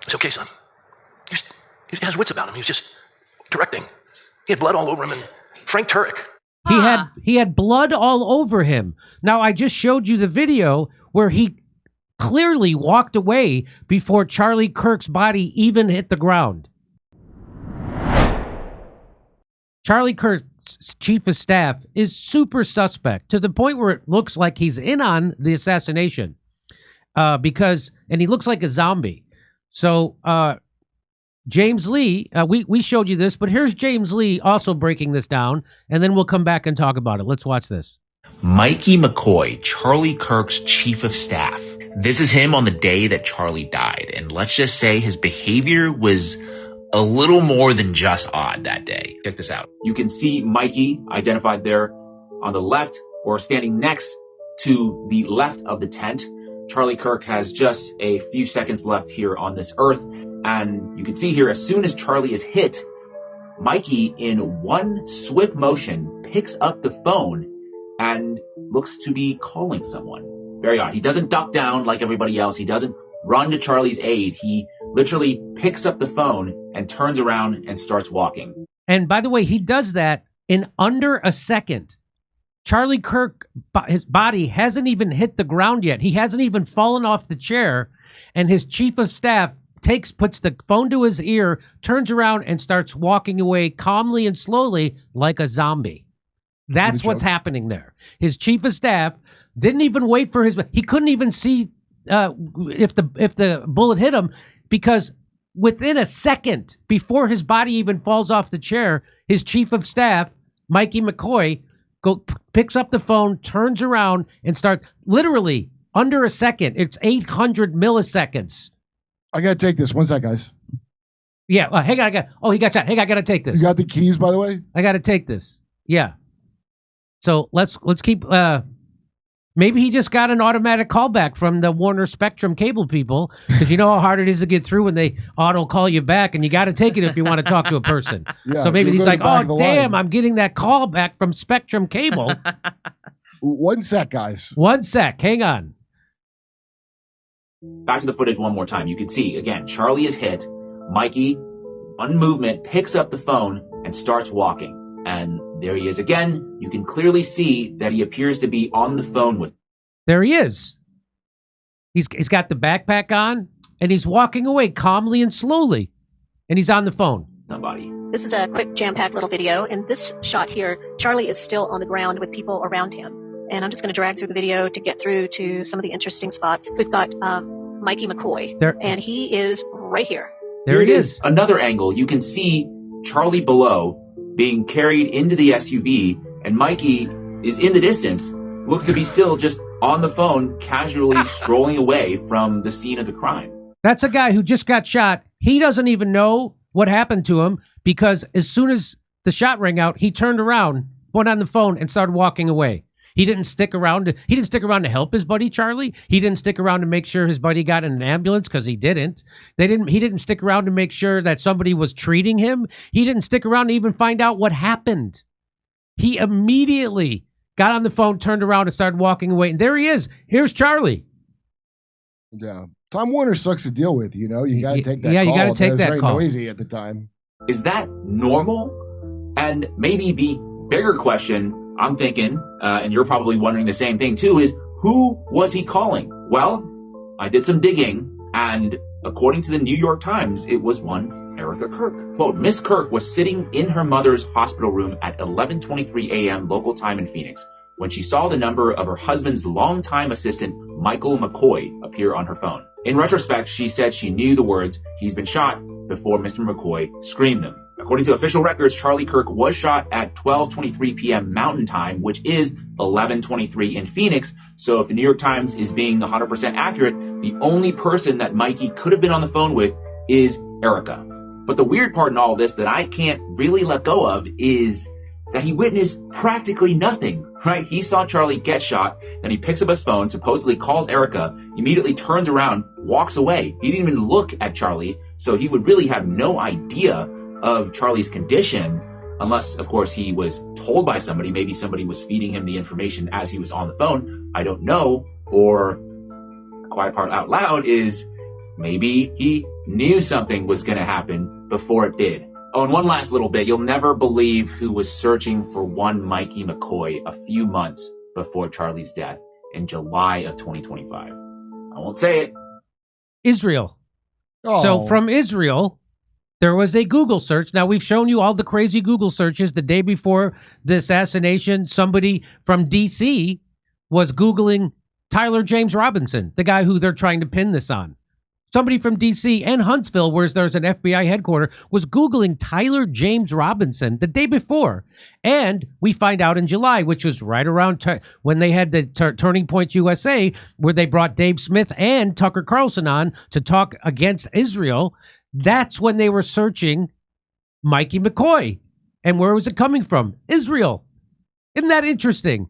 I said, okay, son. He has wits about him. He was just directing. He had blood all over him, and Frank Turek. He had blood all over him. Now, I just showed you the video where he clearly walked away before Charlie Kirk's body even hit the ground. Charlie Kirk's chief of staff is super suspect to the point where it looks like he's in on the assassination and he looks like a zombie. So James Lee, we showed you this, but here's James Lee also breaking this down, and then we'll come back and talk about it. Let's watch this. Mikey McCoy, Charlie Kirk's chief of staff. This is him on the day that Charlie died, and let's just say his behavior was a little more than just odd that day. Check this out. You can see Mikey identified there on the left, or standing next to the left of the tent. Charlie Kirk has just a few seconds left here on this earth. And you can see here, as soon as Charlie is hit, Mikey, in one swift motion, picks up the phone and looks to be calling someone. Very odd. He doesn't duck down like everybody else. He doesn't run to Charlie's aid. He literally picks up the phone and turns around and starts walking. And by the way, he does that in under a second. Charlie Kirk, his body hasn't even hit the ground yet. He hasn't even fallen off the chair. And his chief of staff puts the phone to his ear, turns around, and starts walking away calmly and slowly like a zombie. That's what's happening there. His chief of staff didn't even wait for he couldn't even see if the bullet hit him, because within a second before his body even falls off the chair, his chief of staff, Mikey McCoy, picks up the phone, turns around, and starts literally under a second. It's 800 milliseconds. I gotta take this. 1 sec, guys. Yeah. Hang on. He got shot. Hey, I gotta take this. You got the keys, by the way? I gotta take this. Yeah. So let's keep. Maybe he just got an automatic callback from the Warner Spectrum cable people, because you know how hard it is to get through when they auto call you back, and you got to take it if you want to talk to a person. Yeah, so maybe he's like, "Oh, damn, I'm getting that call back from Spectrum Cable." 1 sec, guys. 1 sec. Hang on. Back to the footage one more time. You can see, again, Charlie is hit. Mikey, on movement, picks up the phone and starts walking. And there he is again. You can clearly see that he appears to be on the phone with... There he is. He's got the backpack on, and he's walking away calmly and slowly. And he's on the phone. Somebody. This is a quick, jam-packed little video. In this shot here, Charlie is still on the ground with people around him. And I'm just going to drag through the video to get through to some of the interesting spots. We've got Mikey McCoy, and he is right here. There it is. Another angle. You can see Charlie below being carried into the SUV, and Mikey is in the distance, looks to be still just on the phone, casually strolling away from the scene of the crime. That's a guy who just got shot. He doesn't even know what happened to him, because as soon as the shot rang out, he turned around, went on the phone, and started walking away. He didn't stick around to help his buddy Charlie. He didn't stick around to make sure his buddy got in an ambulance, because he didn't. He didn't stick around to make sure that somebody was treating him. He didn't stick around to even find out what happened. He immediately got on the phone, turned around, and started walking away. And there he is. Here's Charlie. Yeah. Tom Warner sucks to deal with, you know? You got to take that call. Yeah, you got to take that call. It was very noisy at the time. Is that normal? And maybe the bigger question I'm thinking, and you're probably wondering the same thing too, is who was he calling? Well, I did some digging, and according to the New York Times, it was one Erica Kirk. Quote, Miss Kirk was sitting in her mother's hospital room at 11:23 a.m. local time in Phoenix when she saw the number of her husband's longtime assistant, Michael McCoy, appear on her phone. In retrospect, she said she knew the words, "He's been shot," before Mr. McCoy screamed them. According to official records, Charlie Kirk was shot at 12:23 p.m. Mountain Time, which is 11:23 in Phoenix. So if the New York Times is being 100% accurate, the only person that Mikey could have been on the phone with is Erica. But the weird part in all this that I can't really let go of is that he witnessed practically nothing, right? He saw Charlie get shot, then he picks up his phone, supposedly calls Erica, immediately turns around, walks away. He didn't even look at Charlie, so he would really have no idea of Charlie's condition, unless, of course, he was told by somebody. Maybe somebody was feeding him the information as he was on the phone. I don't know. Or, the quiet part out loud is, maybe he knew something was going to happen before it did. Oh, and one last little bit. You'll never believe who was searching for one Mikey McCoy a few months before Charlie's death in July of 2025. I won't say it. Israel. Oh. So from Israel, there was a Google search. Now, we've shown you all the crazy Google searches. The day before the assassination, somebody from D.C. was Googling Tyler James Robinson, the guy who they're trying to pin this on. Somebody from D.C. and Huntsville, where there's an FBI headquarters, was Googling Tyler James Robinson the day before. And we find out in July, which was right around when they had the Turning Point USA, where they brought Dave Smith and Tucker Carlson on to talk against Israel. That's when they were searching Mikey McCoy. And where was it coming from? Israel. Isn't that interesting?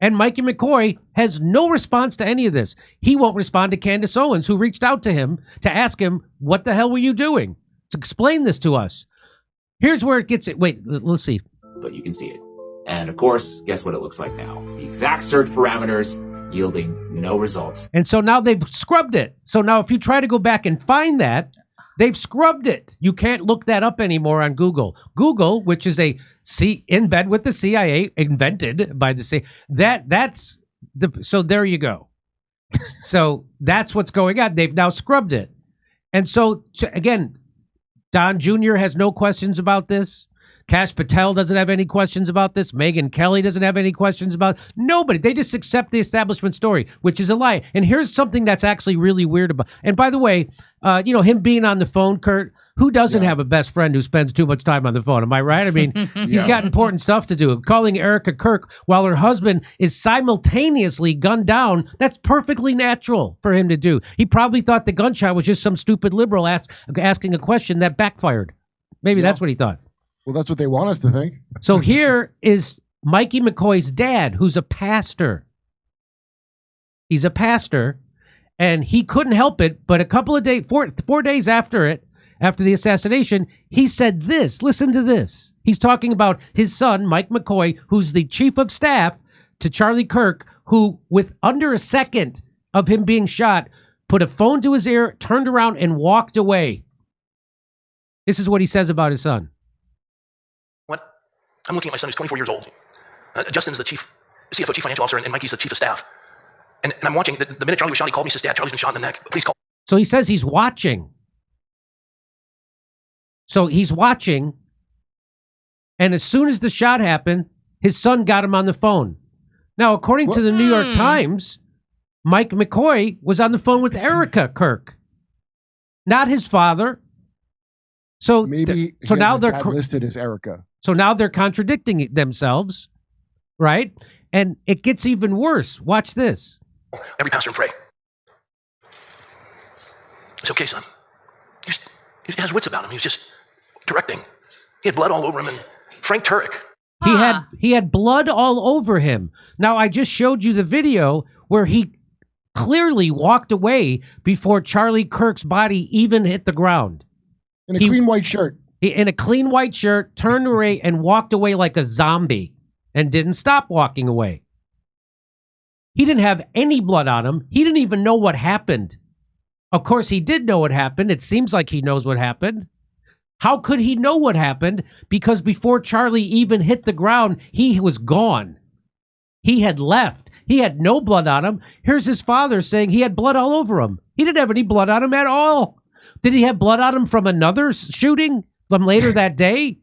And Mikey McCoy has no response to any of this. He won't respond to Candace Owens, who reached out to him to ask him, what the hell were you doing? To explain this to us. Here's where it gets it. Wait, let's see. But you can see it. And of course, guess what it looks like now? The exact search parameters yielding no results. And so now they've scrubbed it. So now if you try to go back and find that, they've scrubbed it. You can't look that up anymore on Google. Google, which is in bed with the CIA, invented by the CIA. So there you go. So that's what's going on. They've now scrubbed it. And so, again, Don Jr. has no questions about this. Kash Patel doesn't have any questions about this. Megyn Kelly doesn't have any questions about it. Nobody. They just accept the establishment story, which is a lie. And here's something that's actually really weird about. And by the way, him being on the phone, Kurt, who doesn't have a best friend who spends too much time on the phone? Am I right? I mean, he's got important stuff to do. Calling Erica Kirk while her husband is simultaneously gunned down, that's perfectly natural for him to do. He probably thought the gunshot was just some stupid liberal asking a question that backfired. Maybe that's what he thought. Well, that's what they want us to think. So here is Mikey McCoy's dad, who's a pastor. He's a pastor, and he couldn't help it, but a couple of days, 4 days after the assassination, he said this. Listen to this. He's talking about his son, Mike McCoy, who's the chief of staff to Charlie Kirk, who, with under a second of him being shot, put a phone to his ear, turned around, and walked away. This is what he says about his son. I'm looking at my son who's 24 years old. Justin's the CFO, chief financial officer, and Mikey's the chief of staff. And I'm watching. The minute Charlie was shot, he called me, says, Dad, Charlie's been shot in the neck. Please call. So he says he's watching. So he's watching. And as soon as the shot happened, his son got him on the phone. Now, according to the New York Times, Mike McCoy was on the phone with Erica Kirk, not his father. So maybe now they're listed as Erica. So now they're contradicting themselves, right? And it gets even worse. Watch this. Every pastor and pray. It's okay, son. He has wits about him. He was just directing. He had blood all over him. And Frank Turek. He had blood all over him. Now, I just showed you the video where he clearly walked away before Charlie Kirk's body even hit the ground. In a clean white shirt. In a clean white shirt, turned away and walked away like a zombie and didn't stop walking away. He didn't have any blood on him. He didn't even know what happened. Of course, he did know what happened. It seems like he knows what happened. How could he know what happened? Because before Charlie even hit the ground, he was gone. He had left. He had no blood on him. Here's his father saying he had blood all over him. He didn't have any blood on him at all. Did he have blood on him from another shooting from later that day?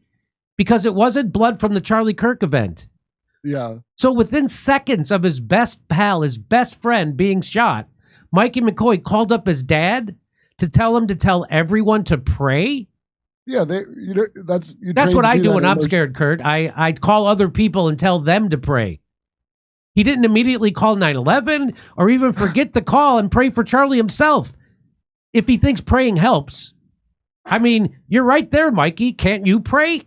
Because it wasn't blood from the Charlie Kirk event. Yeah. So within seconds of his best pal, his best friend being shot, Mikey McCoy called up his dad to tell him to tell everyone to pray. Yeah, that's what I do when I'm scared, Kurt. I call other people and tell them to pray. He didn't immediately call 911 or even forget the call and pray for Charlie himself. If he thinks praying helps. I mean, you're right there, Mikey. Can't you pray?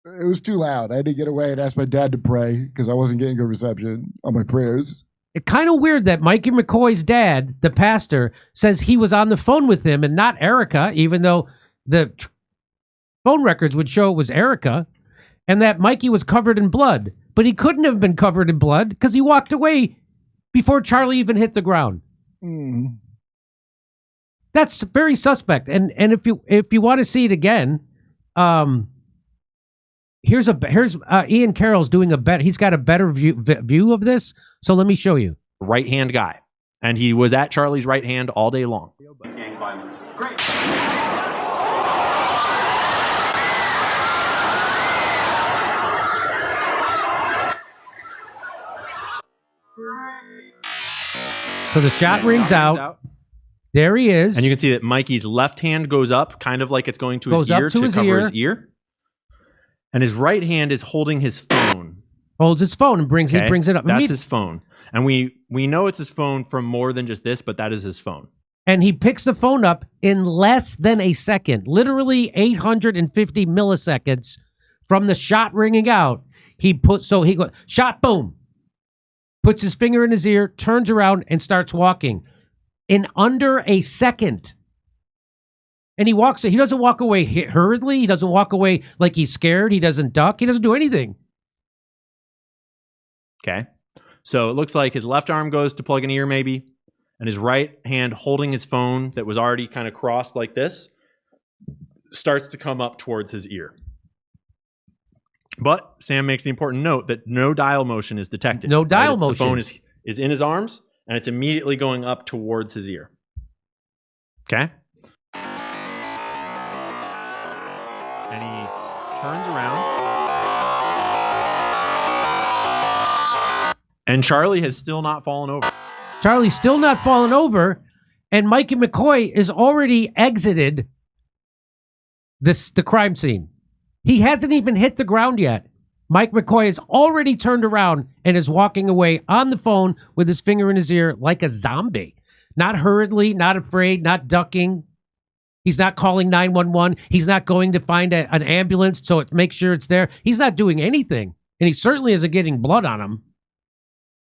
It was too loud. I had to get away and ask my dad to pray because I wasn't getting good reception on my prayers. It's kind of weird that Mikey McCoy's dad, the pastor, says he was on the phone with him and not Erica, even though the phone records would show it was Erica, and that Mikey was covered in blood. But he couldn't have been covered in blood because he walked away before Charlie even hit the ground. That's very suspect. And if you want to see it again, here's Ian Carroll's doing a bet. He's got a better view of this. So let me show you. Right hand guy, and he was at Charlie's right hand all day long. Gang violence. Great. So the shot rings out. There he is. And you can see that Mikey's left hand goes up, kind of like it's going to his ear to cover his ear. And his right hand is holding his phone. Holds his phone and he brings it up. That's his phone. And we know it's his phone from more than just this, but that is his phone. And he picks the phone up in less than a second, literally 850 milliseconds from the shot ringing out. He goes, shot, boom. Puts his finger in his ear, turns around, and starts walking in under a second. And he walks. He doesn't walk away hurriedly. He doesn't walk away like he's scared. He doesn't duck. He doesn't do anything. Okay. So it looks like his left arm goes to plug an ear maybe, and his right hand holding his phone that was already kind of crossed like this starts to come up towards his ear. But Sam makes the important note that no dial motion is detected. No dial motion. The phone is in his arms, and it's immediately going up towards his ear. Okay? And he turns around. And Charlie has still not fallen over. Charlie's still not fallen over, and Mikey McCoy is already exited the crime scene. He hasn't even hit the ground yet. Mike McCoy has already turned around and is walking away on the phone with his finger in his ear like a zombie. Not hurriedly, not afraid, not ducking. He's not calling 911. He's not going to find an ambulance so it makes sure it's there. He's not doing anything. And he certainly isn't getting blood on him.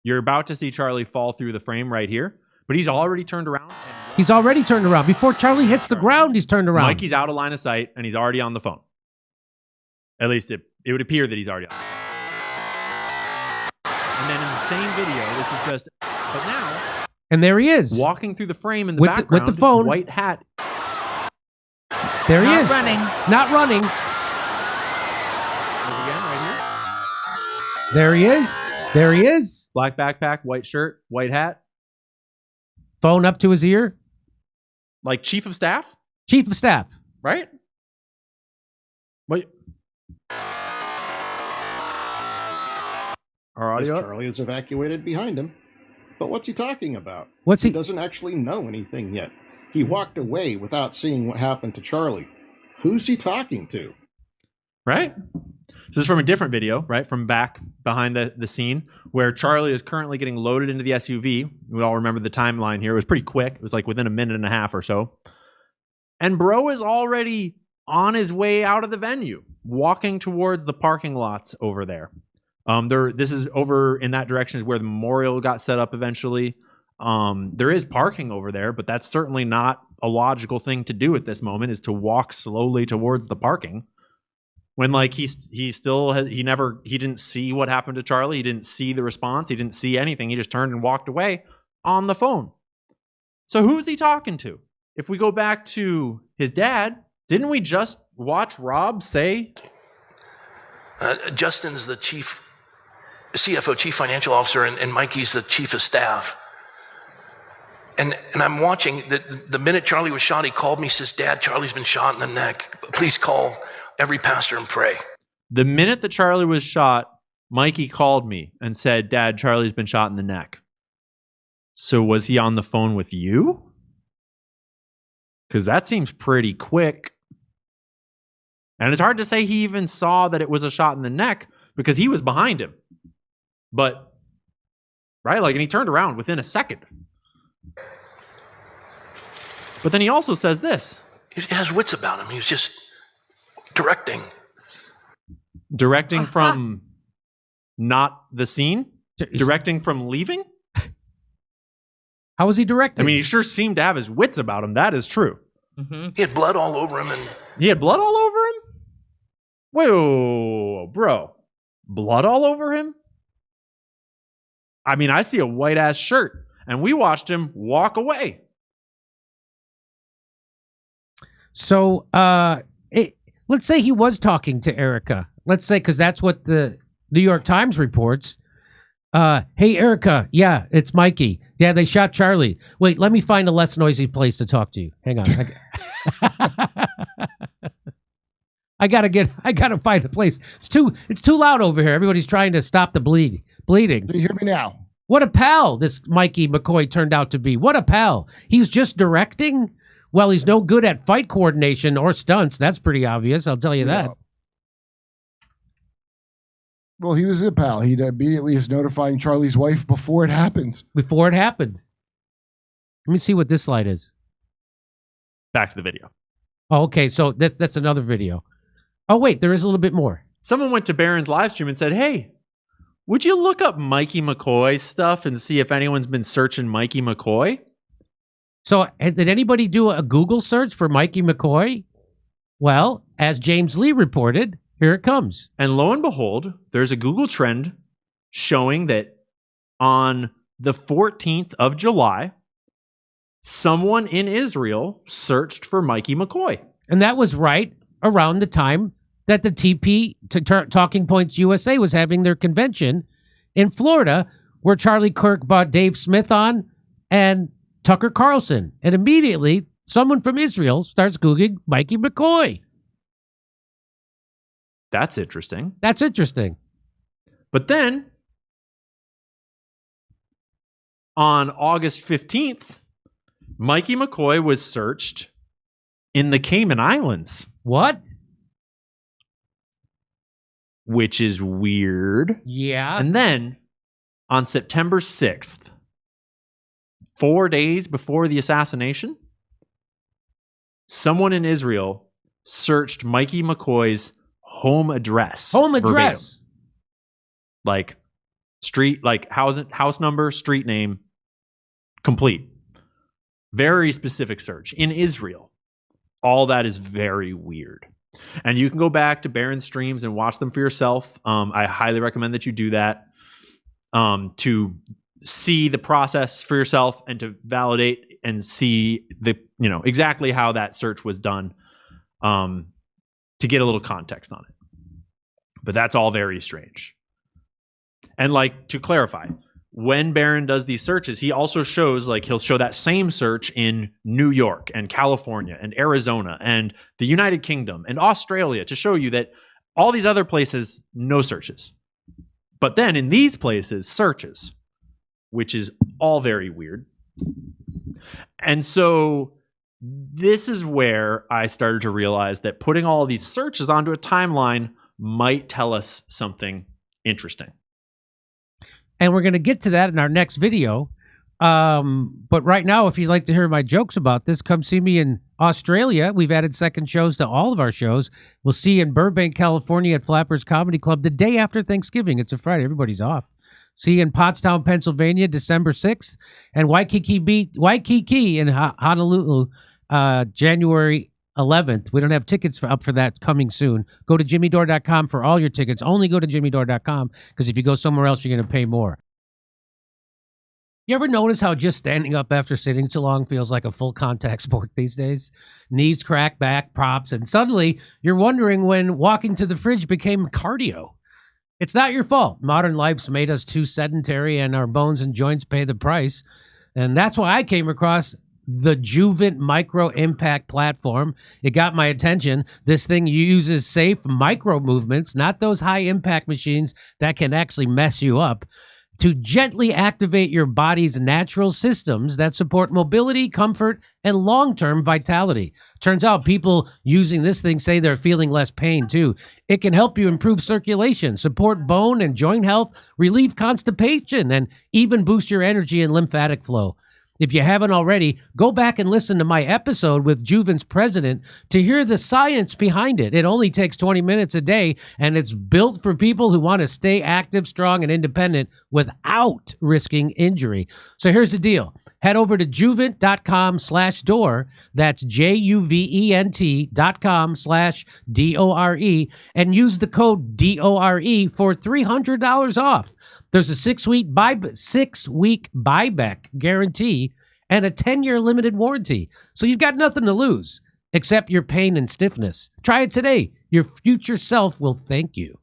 You're about to see Charlie fall through the frame right here, but he's already turned around. He's already turned around. Before Charlie hits the ground, he's turned around. Mikey's out of line of sight, and he's already on the phone. At least it would appear that he's already on. And then in the same video, this is just, but now. And there he is. Walking through the frame in the background. With the phone. White hat. There he is. Not running. Not running. Again, right here. There he is. There he is. Black backpack, white shirt, white hat. Phone up to his ear. Like chief of staff? Chief of staff. Right? Wait. Our audio. Charlie is evacuated behind him. But what's he talking about? He doesn't actually know anything yet. He walked away without seeing what happened to Charlie. Who's he talking to? Right? So this is from a different video, right? From back behind the scene where Charlie is currently getting loaded into the SUV. We all remember the timeline here. It was pretty quick. It was like within a minute and a half or so. And bro is already on his way out of the venue, walking towards the parking lots over there. This is over in that direction is where the memorial got set up eventually. There is parking over there, but that's certainly not a logical thing to do at this moment, is to walk slowly towards the parking. When like he didn't see what happened to Charlie. He didn't see the response. He didn't see anything. He just turned and walked away on the phone. So who's he talking to? If we go back to his dad, didn't we just watch Rob say? Justin's the CFO, chief financial officer, and Mikey's the chief of staff. And I'm watching the minute Charlie was shot, he called me, says, "Dad, Charlie's been shot in the neck. Please call every pastor and pray." The minute that Charlie was shot, Mikey called me and said, "Dad, Charlie's been shot in the neck." So was he on the phone with you? Because that seems pretty quick. And it's hard to say he even saw that it was a shot in the neck because he was behind him. But, right? Like, and he turned around within a second. But then he also says this. He has wits about him. He was just directing. Directing from not the scene? Directing from leaving? How was he directing? I mean, he sure seemed to have his wits about him. That is true. Mm-hmm. He had blood all over him. He had blood all over him? Whoa, bro. Blood all over him? I mean, I see a white-ass shirt, and we watched him walk away. So let's say he was talking to Erica. Let's say, because that's what the New York Times reports. Hey, Erica. Yeah, it's Mikey. Yeah, they shot Charlie. Wait, let me find a less noisy place to talk to you. Hang on. I gotta find a place. It's too loud over here. Everybody's trying to stop the bleeding. Do you hear me now? What a pal this Mikey McCoy turned out to be. What a pal. He's just directing. Well, he's no good at fight coordination or stunts. That's pretty obvious. I'll tell you that. Well, he was a pal. He immediately is notifying Charlie's wife before it happens. Before it happened. Let me see what this slide is. Back to the video. Oh, okay. So that's another video. Oh, wait, there is a little bit more. Someone went to Barron's live stream and said, hey, would you look up Mikey McCoy stuff and see if anyone's been searching Mikey McCoy? So did anybody do a Google search for Mikey McCoy? Well, as James Lee reported, here it comes. And lo and behold, there's a Google trend showing that on the 14th of July, someone in Israel searched for Mikey McCoy. And that was right around the time that the TP, Talking Points USA, was having their convention in Florida, where Charlie Kirk brought Dave Smith on and Tucker Carlson. And immediately, someone from Israel starts Googling Mikey McCoy. That's interesting. That's interesting. But then, on August 15th, Mikey McCoy was searched in the Cayman Islands. What? Which is weird. Yeah. And then, on September 6th, 4 days before the assassination, someone in Israel searched Mikey McCoy's home address. Home address. Verbatim. Like street, like house number, street name, complete. Very specific search in Israel. All that is very weird. And you can go back to Barron's streams and watch them for yourself. I highly recommend that you do that to see the process for yourself and to validate and see the exactly how that search was done, to get a little context on it. But that's all very strange. And like, to clarify, when Barron does these searches, he also shows, like, he'll show that same search in New York and California and Arizona and the United Kingdom and Australia to show you that all these other places, no searches. But then in these places, searches, which is all very weird. And so this is where I started to realize that putting all of these searches onto a timeline might tell us something interesting. And we're going to get to that in our next video. But right now, if you'd like to hear my jokes about this, come see me in Australia. We've added second shows to all of our shows. We'll see you in Burbank, California at Flappers Comedy Club the day after Thanksgiving. It's a Friday. Everybody's off. See you in Pottstown, Pennsylvania, December 6th. And Waikiki in Honolulu, January 11th. We don't have tickets up for that coming soon. Go to jimmydore.com for all your tickets. Only go to jimmydore.com, because if you go somewhere else, you're going to pay more. You ever notice how just standing up after sitting too long feels like a full contact sport these days? Knees crack, back, props, and suddenly you're wondering when walking to the fridge became cardio. It's not your fault. Modern life's made us too sedentary and our bones and joints pay the price. And that's why I came across the Juvent Micro Impact platform. It got my attention. This thing uses safe micro movements, not those high impact machines that can actually mess you up, to gently activate your body's natural systems that support mobility, comfort, and long-term vitality. Turns out people using this thing say they're feeling less pain too. It can help you improve circulation, support bone and joint health, relieve constipation, and even boost your energy and lymphatic flow. If you haven't already, go back and listen to my episode with Juvent's president to hear the science behind it. It only takes 20 minutes a day, and it's built for people who want to stay active, strong, and independent without risking injury. So here's the deal. Head over to juvent.com/Dore. That's JUVENT.com/DORE and use the code DORE for $300 off. There's a 6-week buyback guarantee and a 10-year limited warranty. So you've got nothing to lose. except your pain and stiffness. Try it today. Your future self will thank you.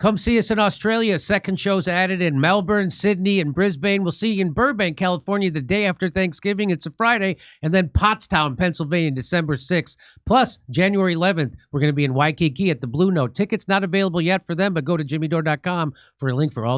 Come see us in Australia. Second show's added in Melbourne, Sydney, and Brisbane. We'll see you in Burbank, California, the day after Thanksgiving. It's a Friday. And then Pottstown, Pennsylvania, December 6th. Plus, January 11th, we're going to be in Waikiki at the Blue Note. Tickets not available yet for them, but go to jimmydore.com for a link for all